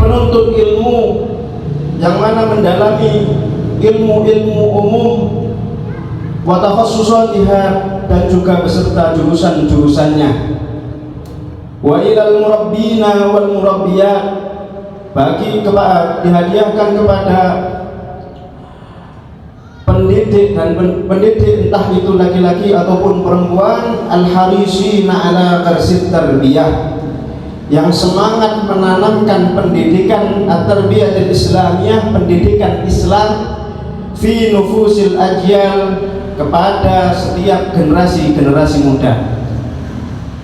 penuntut ilmu yang mana mendalami ilmu-ilmu umum wa takhassusatiha, dan juga beserta jurusan-jurusannya. Wa ilal murabbina wal murabbiyat, dihadiahkan kepada pendidik dan pendidik, entah itu laki-laki ataupun perempuan, al-harisina ala darsit tarbiyah, yang semangat menanamkan pendidikan at-tarbiyah islamiyah, pendidikan Islam fi nufusil ajyal, kepada setiap generasi muda.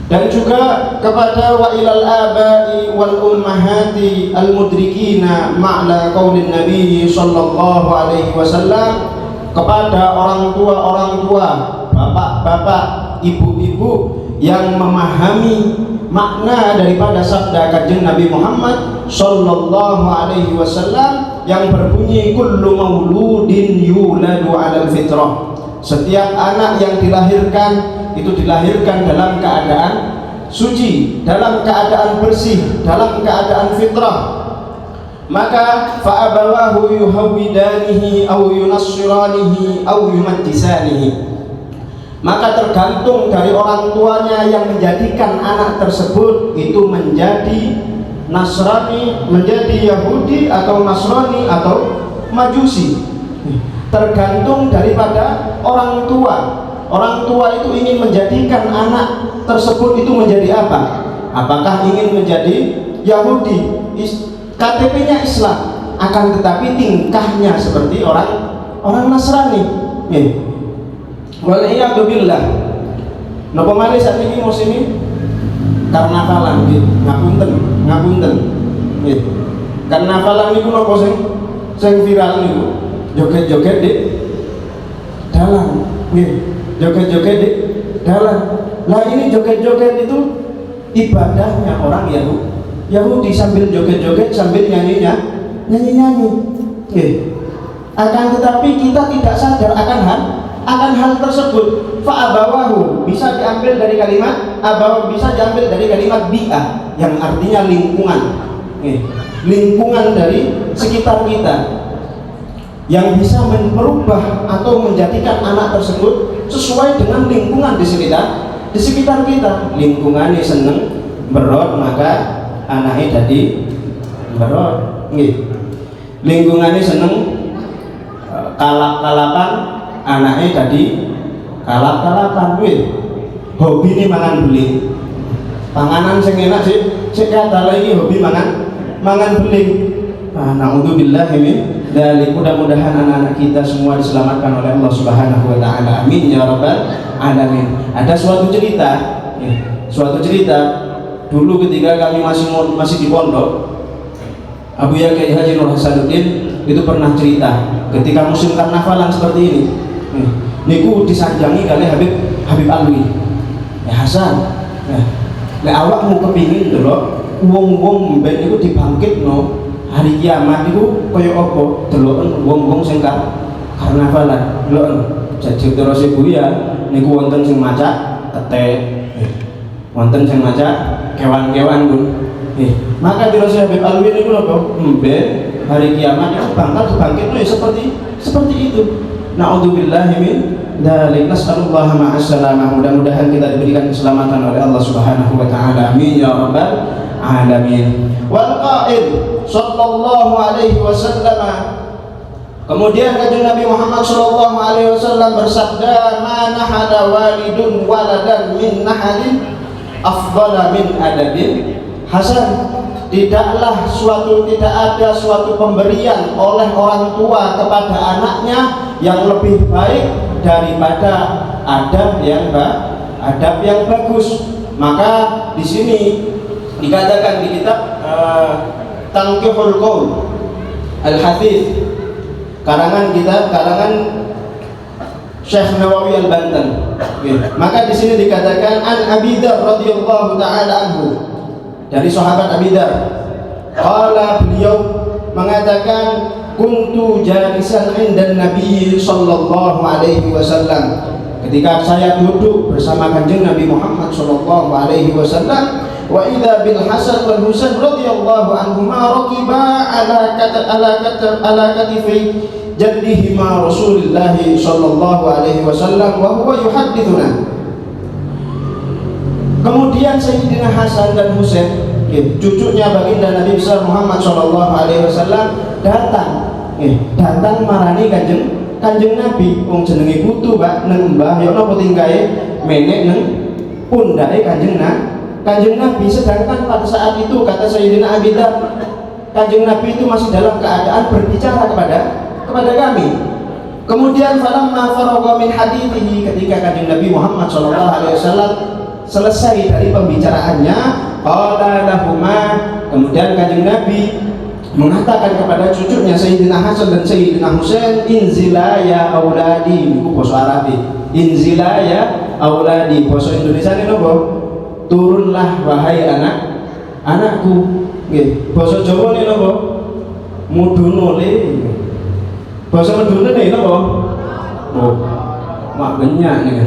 Dan juga kepada wa ilal abai wal ummahati al mudrikina ma'la qaulin nabi sallallahu alaihi wasallam, kepada orang tua, bapak-bapak, ibu-ibu yang memahami makna daripada sabda Kanjeng Nabi Muhammad sallallahu alaihi wasallam yang berbunyi kullu mauludin yuladu 'alal fitrah. Setiap anak yang dilahirkan itu dilahirkan dalam keadaan suci, dalam keadaan bersih, dalam keadaan fitrah. Maka fa'abawahu yuhawwidanihi aw yunassiranihi aw yumajjisanihi, maka tergantung dari orang tuanya yang menjadikan anak tersebut itu menjadi Nasrani, menjadi Yahudi atau Nasrani atau Majusi. Tergantung daripada orang tua. Orang tua itu ingin menjadikan anak tersebut itu menjadi apa? Apakah ingin menjadi Yahudi, KTP-nya Islam, akan tetapi tingkahnya seperti orang Nasrani. Wal'iyadu billah. Napa malih sakniki musim ini karnavalan nggih. Ngapunten. Nggih. Karnavalan niku napa sing viral niku? Joget-joget di dalan. Nggih. Joget-joget di dalan. Lah ini joget-joget itu ibadahnya orang Yahudi, sambil joget-joget sambil nyanyi. Nggih. Akan tetapi kita tidak sadar akan hal tersebut. Fa'abawahu bisa diambil dari kalimat abaw, bisa diambil dari kalimat bi'ah yang artinya lingkungan. Lingkungan dari sekitar kita yang bisa merubah atau menjadikan anak tersebut sesuai dengan lingkungan di sekitar kita. Lingkungannya seneng berot, maka anaknya jadi berot. Lingkungannya seneng kalap-kalapan, anaknya jadi kalap-kalapan. Hobi ini mangan beli panganan sing enak sik kata lagi hobi mangan beli. Na'udzubillah min dzalik. Mudah-mudahan anak-anak kita semua diselamatkan oleh Allah Subhanahu wa taala. Amin ya rabbal alamin. Ada suatu cerita dulu ketika kami masih di pondok, Abu Kiai Haji Nur Hasanuddin itu pernah cerita ketika musim karnavalan seperti ini. Niku disanjangi kali Habib Alwi. Hasan, lek awakmu kepingin delok wong-wong mben niku dibangkitno hari kiamat niku kaya apa? Deloken wong-wong sing karnavalan. Deloken jadi terus Buya niku wonten sing maca ketek, wonten sing maca kewan-kewan pun. Maka terus Habib Alwi niku apa? Mben hari kiamat itu bakal dibangkitno ya seperti itu. Na'udzubillahi min dzalik. Nas'alullaha ma'as-salamah. Mudah-mudahan kita diberikan keselamatan oleh Allah Subhanahu wa taala. Amin ya rabbal alamin. Wal qa'id sallallahu alaihi wasallam, kemudian Kanjeng Nabi Muhammad sallallahu alaihi wasallam bersabda, "Ma nahada walidun waladan min nahadin afdala min adabin hasan." Tidak ada suatu pemberian oleh orang tua kepada anaknya yang lebih baik daripada adab yang bagus. Maka di sini dikatakan di kitab Tanqihul Qaul Al-Hadits, karangan Syekh Nawawi Al-Bantan. Maka di sini dikatakan an Abi Dzar radhiyallahu taala anhu, dari sahabat Abi Dzar, qala, beliau mengatakan, kuntu jalisan indan Nabi sallallahu alaihi wasallam, ketika saya duduk bersama Kanjeng Nabi Muhammad sallallahu alaihi wasallam, wa idza bil Hasan wal Husain radhiyallahu anhuma raqiba ala katifi jaddihima Rasulullah sallallahu alaihi wasallam wa huwa yuhaddithuna. Kemudian Sayyidina Hasan dan Husain, cucunya baginda Nabi besar Muhammad sallallahu alaihi wasallam datang marani Kanjeng Nabi. Wong jenenge putu Pak nang mbah ya napa tinggahe menek nang pundake Kanjeng Nabi. Sedangkan pada saat itu kata Sayyidina Abi Dzar, Kanjeng Nabi itu masih dalam keadaan berbicara kepada kami. Kemudian falamma faragha min hadithihi, ketika Kanjeng Nabi Muhammad sallallahu alaihi wasallam selesai dari pembicaraannya, qala lahuma, kemudian Kanjeng Nabi mengatakan kepada cucunya Sayyidina Hasan dan Sayyidina Husain, inzila ya auladi. Niku basa Arab. Inzila ya auladi, basa Indonesia ini napa? Turunlah wahai anakku. Nggih, basa Jawa ini napa? Mudhun le. Basa Medun ini napa? Oh, mak benyak nih.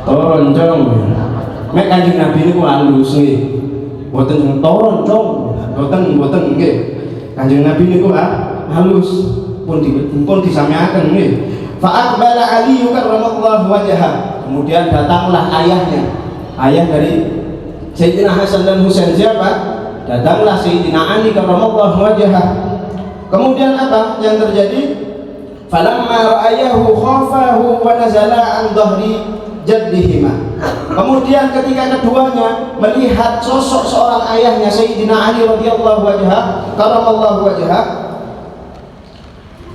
Toron cong, mek Kanjeng Nabi niku halus nggih. Boten toron cong, boten nggih. Kanjeng Nabi niku halus, pun disamiaken nggih. Fa aqbala Ali karramallahu wajhah. Kemudian datanglah ayahnya, ayah dari Sayyidina Hasan dan Husain. Siapa? Datanglah Sayyidina Ali karramallahu wajhah. Kemudian apa yang terjadi? Falamma ra'ayahu khafahu wa nazala an dhahri jaddihima. Kemudian ketika keduanya melihat sosok seorang ayahnya Sayyidina Ali radhiyallahu wajhah karramallahu wajhah,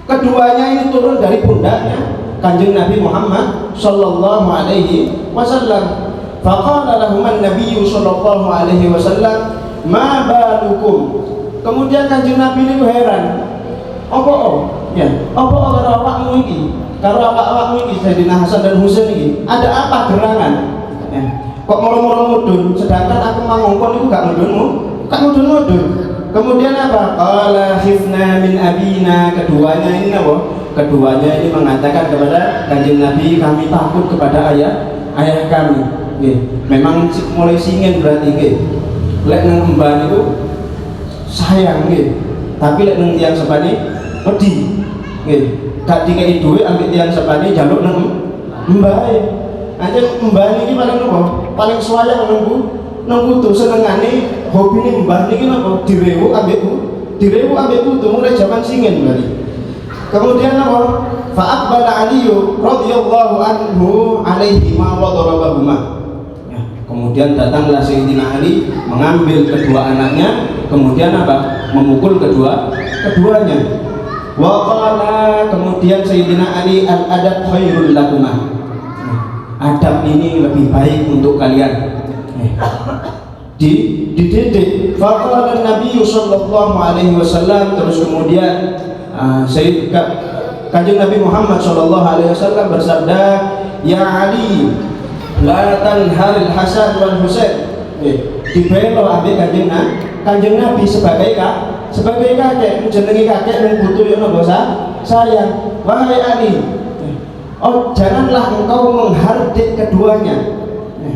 keduanya ini turun dari pundaknya Kanjeng Nabi Muhammad sallallahu alaihi wasallam. Faqala lahum an-nabiy sallallahu alaihi wasallam, ma balukum. Kemudian Kanjeng Nabi ini heran, apa ya, apa karo awakmu iki, karo awakmu iki Sayyidina Hasan dan Husain iki, ada apa gerangan? Kok moro-moro mudun, sedangkan aku mangongkon iku gak mudun. Kemudian apa? Qala khifna min abina. Keduanya ini apa? Keduanya ini mengatakan kepada Kanjeng Nabi, kami takut kepada ayah kami. Memang mulai singin berarti nggih. Lek nang mbah niku sayang nggih. Tapi lek nang tiyang sepane wedi. Nggih. Gak dikei dhuwit ambek tiyang sepane njaluk nang mbahe. Anjen mbah niki paling napa? Paling sayang nang putu, senengane hobine mbah niki napa? Direwu ambek putu mulai zaman singin berarti. Kemudian apa? Fa aqbala Ali radhiyallahu anhu alaihi ma wa darabahuma. Kemudian datanglah Sayyidina Ali mengambil kedua anaknya, kemudian apa? Memukul keduanya. Wa qala, kemudian Sayyidina Ali, al-adab khairul lakuma. Adab ini lebih baik untuk kalian. Dididik. Fa qala Nabi sallallahu alaihi wasallam, terus kemudian Kanjeng Nabi Muhammad sallallahu alaihi wasallam bersabda, ya Ali, la tanharil Hasan wal Husain. Dibelo ambek Kanjeng Nabi sebagai kakek, jenenge kakek nang putu yo napa sayang. Wahai Ali, janganlah engkau menghardik keduanya.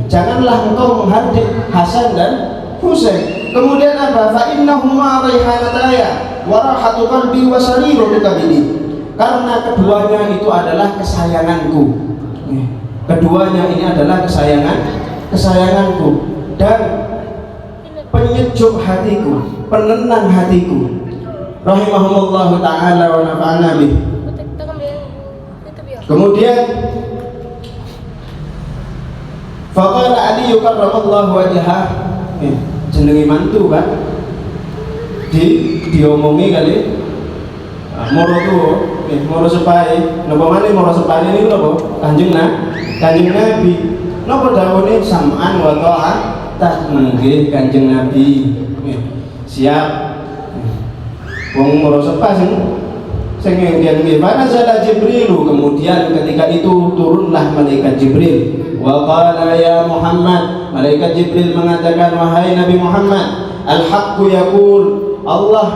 Janganlah engkau menghardik Hasan dan Husain. Kemudian apa? Fa innahuma raihanataya wa rahatu qalbi wa sariratu kabidi. Karena keduanya itu adalah kesayanganku. Keduanya ini adalah kesayanganku dan penyejuk hatiku, penenang hatiku. Rahimahumullah ta'ala wa nafa'ana bih. Kemudian faqala Ali karramallahu wajhah, jenenge mantu kan diomongi kali moro tuwa, moro sepahe. Napa maneh moro sepahe niku napa? Kanjeng Nabi. Napa dawuhe sam'an wa ta'ah? Tak nggih Kanjeng Nabi. Siap. Wong moro sepah sing nggih panazala Jibril. Kemudian ketika itu turunlah malaikat Jibril. Wa qala ya Muhammad, malaikat Jibril mengatakan, wahai Nabi Muhammad, al-haqqu yaqul, Allah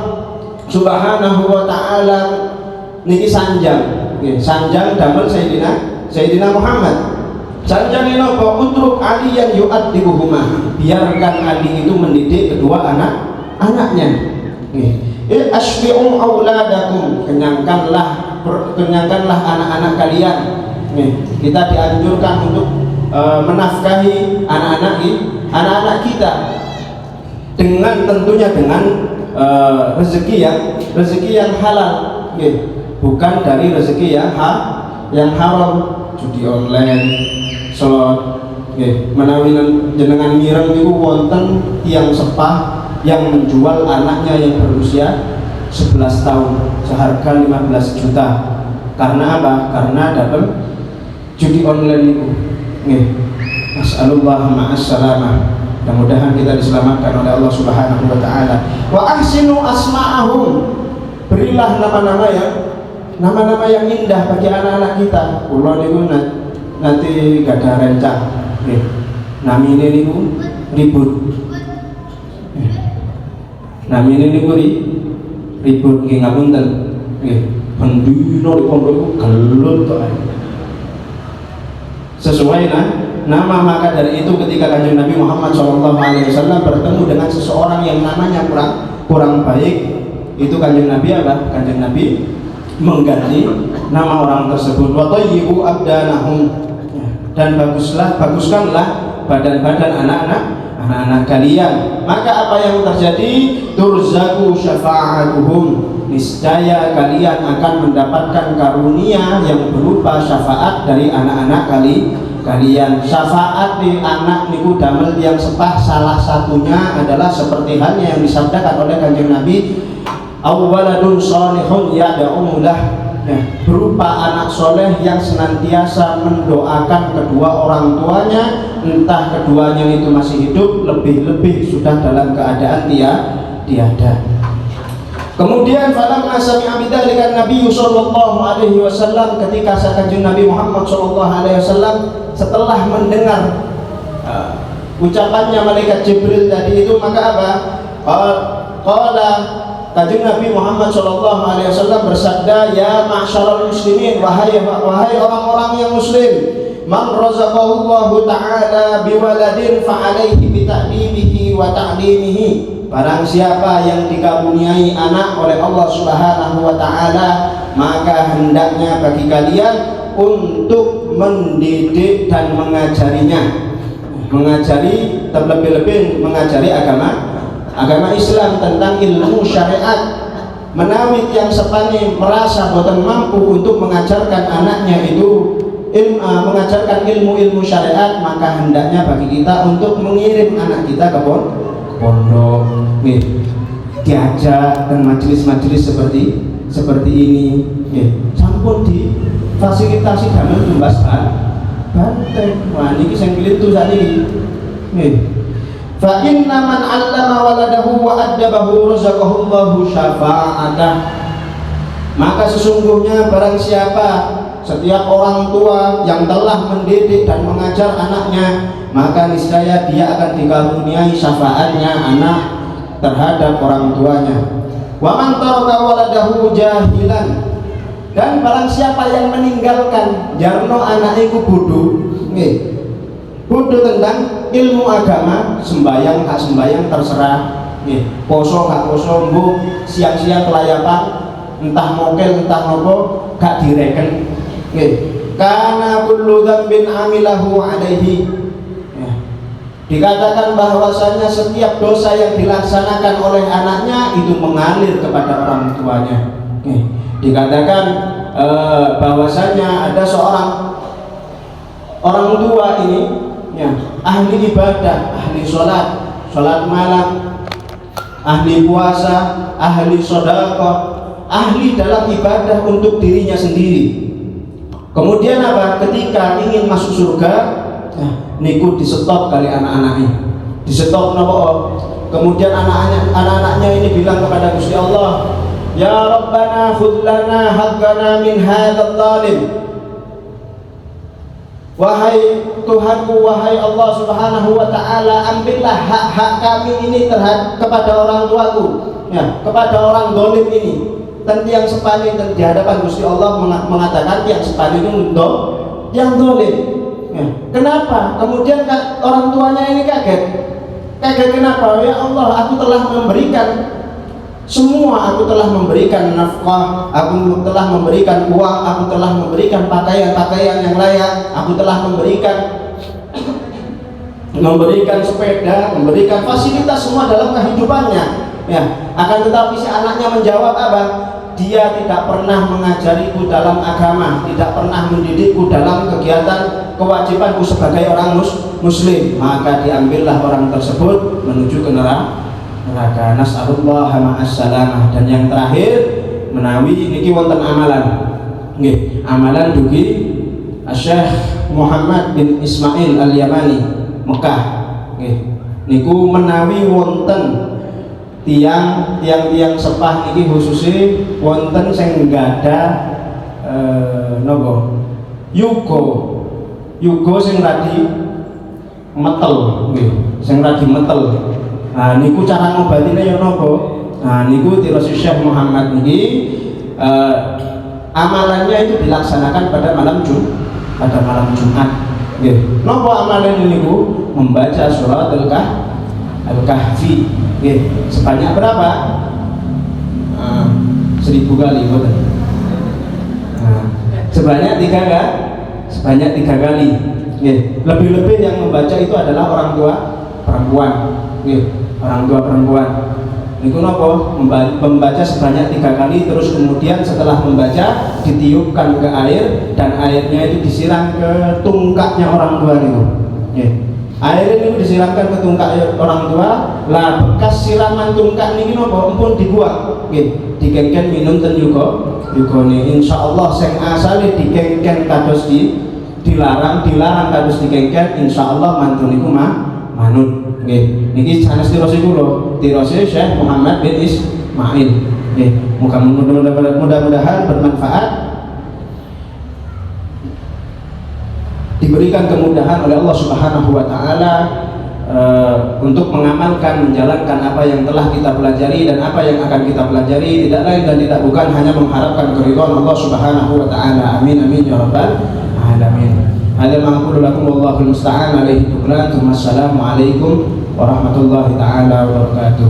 Subhanahu wa ta'ala niki sanjang damel Sayyidina Muhammad. Janjane napa utruk aliyan yu'addibuhuma, biarkan Ali itu mendidik kedua anaknya. Asbi'u auladakum, kenyangkanlah anak-anak kalian. Kita dianjurkan untuk menafkahi anak-anak kita dengan tentunya dengan rezeki yang halal, bukan dari rezeki yang haram, judi online, slot, menawi jenengan mireng niku wonten tiyang sepah yang menjual anaknya yang berusia 11 tahun seharga 15 juta. Karena apa? Karena dapat judi online itu. Nas'alullah ma'assalamah. Mudah-mudahan kita diselamatkan oleh Allah Subhanahu wa taala. Wa ahsinu asma'ahum. Berilah nama-nama yang indah bagi anak-anak kita. Kula niku nanti gak ada rencang. Namine niku ribut. Namine niku ribut nggih ngapunten. Nggih, pendino di pondok iku gelut to ae. Sesuai nama, maka dari itu ketika Kanjeng Nabi Muhammad SAW bertemu dengan seseorang yang namanya kurang baik, itu Kanjeng Nabi apa? Kanjeng Nabi mengganti nama orang tersebut. Wa thayyibu abdanahum, dan baguskanlah badan-badan anak-anak kalian. Maka apa yang terjadi? Turzaku syafa'atuhum, niscaya kalian akan mendapatkan karunia yang berupa syafaat dari anak-anak kalian. Syafaat di anak niku damel yang sepah, salah satunya adalah seperti halnya yang disabdakan oleh Kanjeng Nabi, awwaladun sholihun yad'u lah, berupa anak soleh yang senantiasa mendoakan kedua orang tuanya, entah keduanya itu masih hidup, lebih-lebih sudah dalam keadaan tiada. Kemudian falamma sami'a bidzalika Nabi sallallahu alaihi wasallam, ketika Kanjeng Nabi Muhammad sallallahu alaihi wasallam setelah mendengar ucapannya malaikat Jibril tadi itu, maka apa? Qala Kanjeng Nabi Muhammad sallallahu alaihi wasallam bersabda, ya ma'syaral muslimin, wahai orang-orang yang muslim, man razaqallahu ta'ala biwaladin fa alaihi bi ta'dibihi wa ta'limihi. Barang siapa yang dikaruniai anak oleh Allah Subhanahu wa taala, maka hendaknya bagi kalian untuk mendidik dan mengajarinya. Mengajari, terlebih-lebih mengajari agama Islam tentang ilmu syariat. Menawi yang sepani merasa boten mampu untuk mengajarkan anaknya itu mengajarkan ilmu-ilmu syariat, maka hendaknya bagi kita untuk mengirim anak kita ke pondok, diajak dan majelis-majelis seperti ini, sampun di fasilitasi damel tumbas banteng. Wah niki sing klitu sakniki. Fa inna man 'allama waladahu wa addabahu razaqahu Allahu syafa'atah. Maka sesungguhnya barang siapa, setiap orang tua yang telah mendidik dan mengajar anaknya, maka niscaya dia akan dikaruniai syafaatnya anak terhadap orang tuanya. Wa man taraka waladahu jahilan, dan barang siapa yang meninggalkan jarno anak iku bodoh tentang ilmu agama, sembayang hak sembayang terserah, poso hak poso, mbok siang-siang kelayapan, entah mokel entah nopo gak direken. Karena kullu dzambin amilahu alaihi, dikatakan bahwasanya setiap dosa yang dilaksanakan oleh anaknya itu mengalir kepada orang tuanya. Dikatakan bahwasanya ada seorang orang tua ini ahli ibadah, ahli sholat malam, ahli puasa, ahli sedekah, ahli dalam ibadah untuk dirinya sendiri. Kemudian apa? Ketika ingin masuk surga, niku di-stop kali anak-anaknya. Di-stop napa? Kemudian anak-anaknya ini bilang kepada Gusti Allah, ya Rabbana khudh lana haqqana min hadzal zalim. Wahai Tuhanku, wahai Allah Subhanahu wa taala, ambillah hak-hak kami ini kepada orang tuaku, kepada orang zalim ini. Dan yang sepani dan di hadapan Gusti Allah mengatakan yang sepani itu yang zalim. Ya. Kenapa? Kemudian orang tuanya ini kaget. Kaget kenapa? Ya Allah, aku telah memberikan semua, aku telah memberikan nafkah, aku telah memberikan uang, aku telah memberikan pakaian yang layak, aku telah memberikan sepeda, memberikan fasilitas semua dalam kehidupannya. Ya, akan tetapi si anaknya menjawab apa? Dia tidak pernah mengajariku dalam agama, tidak pernah mendidikku dalam kegiatan kewajibanku sebagai orang muslim. Maka diambillah orang tersebut menuju ke neraka. Nas'alullah ma'assalamah. Dan yang terakhir menawi niki wonten amalan. Nggih, amalan dugi Syekh Muhammad bin Ismail Al-Yamani Mekah. Nggih. Niku menawi wonten tiang sepah niki khususnya wonten sing nggada nopo yugo sing radi metel nggih, sing radi metel. Nah niku cara ngobatine ya nopo? Nah niku tirose Syekh Muhammad niki amalannya itu dilaksanakan pada malam Jumat nggih. Nopo amalan niku? Membaca surat Al-Kahfi sebanyak berapa? 1000 kali betul. Sebanyak 3 kali. Lebih-lebih yang membaca itu adalah orang tua perempuan. Orang tua perempuan. Niku napa? Membaca sebanyak 3 kali, terus kemudian setelah membaca ditiupkan ke air dan airnya itu disiram ke tungkaknya orang tua niku. Air ini disiramkan ke tungkak orang tua, lah bekas siraman tungkak niki napa empun dibuang, nggih, dikengken minum ten yugane. Insyaallah sing asale dikengken kados dilarang kados dikengken, insyaallah mantu niku manut, nggih. Niki sanes tirose kula, tirose Syekh Muhammad bin Ismail, nggih. Mudah-mudahan bermanfaat. Diberikan kemudahan oleh Allah Subhanahu wa taala untuk mengamalkan, menjalankan apa yang telah kita pelajari dan apa yang akan kita pelajari, tidak lain dan tidak bukan hanya mengharapkan keridhaan Allah Subhanahu wa taala. Amin amin ya rabbal alamin. Hadza ma aqulu lakum wallahul musta'an alaihi tuklan. Wassalamu alaikum warahmatullahi taala wabarakatuh.